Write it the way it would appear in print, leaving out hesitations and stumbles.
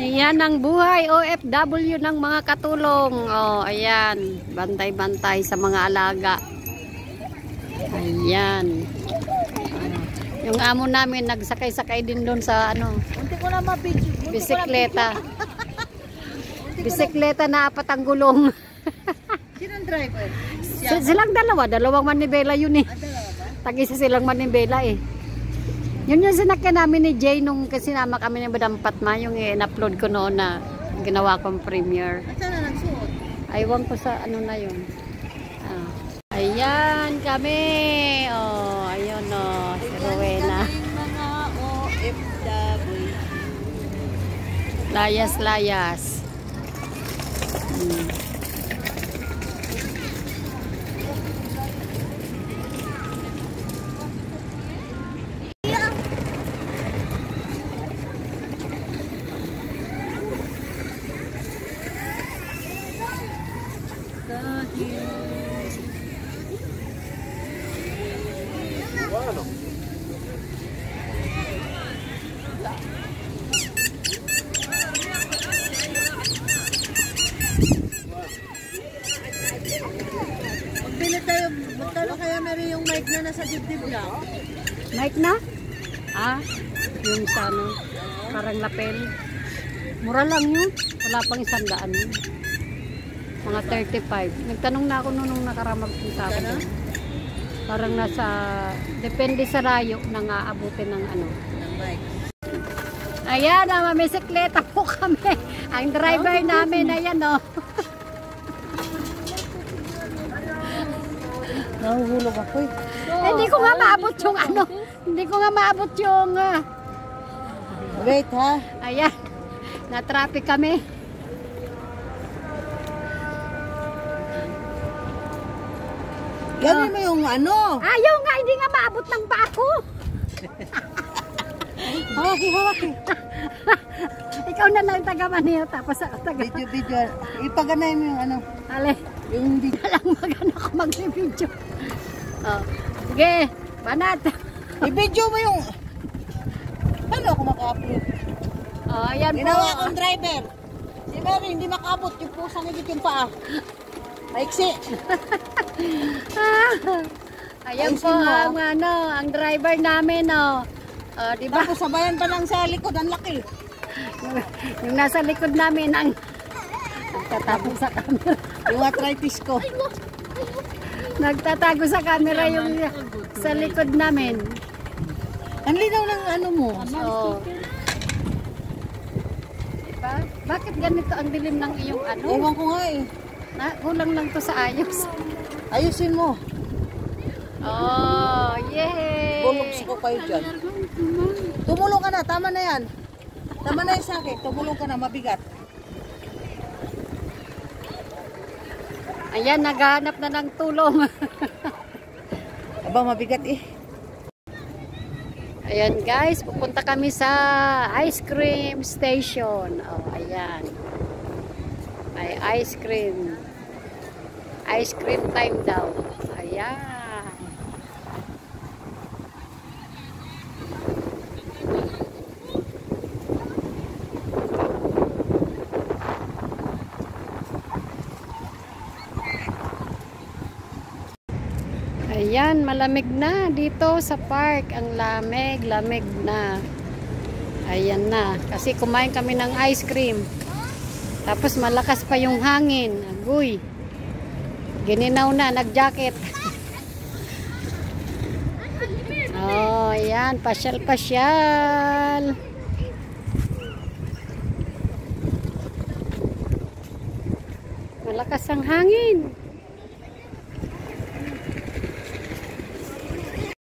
Ayan ang buhay OFW ng mga katulong. Oh, ayan. Bantay-bantay sa mga alaga. Ayan. Yung amo namin nagsakay-sakay din doon sa ano. Munti ko na Bisikleta. Bisikleta na apat ang gulong. Sinong driver? Silang dalawa. Dalawang manibela yun eh. Dalawa ba? Tag-isa silang manibela eh. Yun yung sinakyan namin ni Jay nung sinama kami ni Madam Patma, yung in-upload ko noon na ginawa kong premiere. At saan na nagsuot? Aywan ko sa ano na yun. Ah. Ayan kami. Oh, ayun oh, si Rowena. Mga OFW. Layas-layas. Magbili tayo, magkano kaya meron yung mic na nasa dibdib lang? Mic na? Ah, yung sa ano, parang lapel. Mura lang yun. Wala pang 100 yun. Mga 35. Nagtanong na ako nung nakaramag punta ako doon. Parang nasa, depende sa rayo nang aabutin ng ano. Ng mic. Ayan, may bisikleta po kami. Ang driver namin, ayan o. Nahuhulog ako eh. Hindi ko nga maabot yung ano. Hindi ko nga maabot yung... Wait ha. Ayan, na-traffic kami. Gawin mo yung ano. Ayaw nga, hindi nga maabot ng paa ko. Hawaki. Ikaw na lang taga-Manila, tapos taga... Video. Ipaganay mo yung ano. Ale, Yung video. walang magano ko mag-video. Oh. Sige, banat. I-video mo yung... Paano ako maka-upload? Oh, ayan po. Ginawa akong driver. Si Mary hindi makaabot yung pusang higit yung paa. Maiksi. Ayan po ang ano, ang driver namin oh. Diba? Tapos sabayan pa lang sa likod, ang laki. Yung nasa likod namin ang nagtatago sa camera. Yung arthritis ko. Nagtatago sa camera yung sa likod namin. Ang linaw ng ano mo. Oh. Diba? Bakit ganito ang dilim ng iyong ano? Ewan ko nga eh. Kulang lang to sa ayos. Ayusin mo. Oh, yay! Bulugs ko kayo dyan. Tumulong ka na, tama na yan. Tama na yung sakit, tumulong ka na, mabigat. Ayan, naghahanap na ng tulong. Aba, mabigat eh. Ayan guys, pupunta kami sa ice cream station. Oh, ayan. May ice cream. Ice cream time daw. Ayan. Ayan, malamig na dito sa park. Ang lamig na. Ayan na. Kasi kumain kami ng ice cream. Tapos malakas pa yung hangin. Agoy. Gininaw na, nag-jacket. Oh, ayan. Pasyal-pasyal. Malakas ang hangin.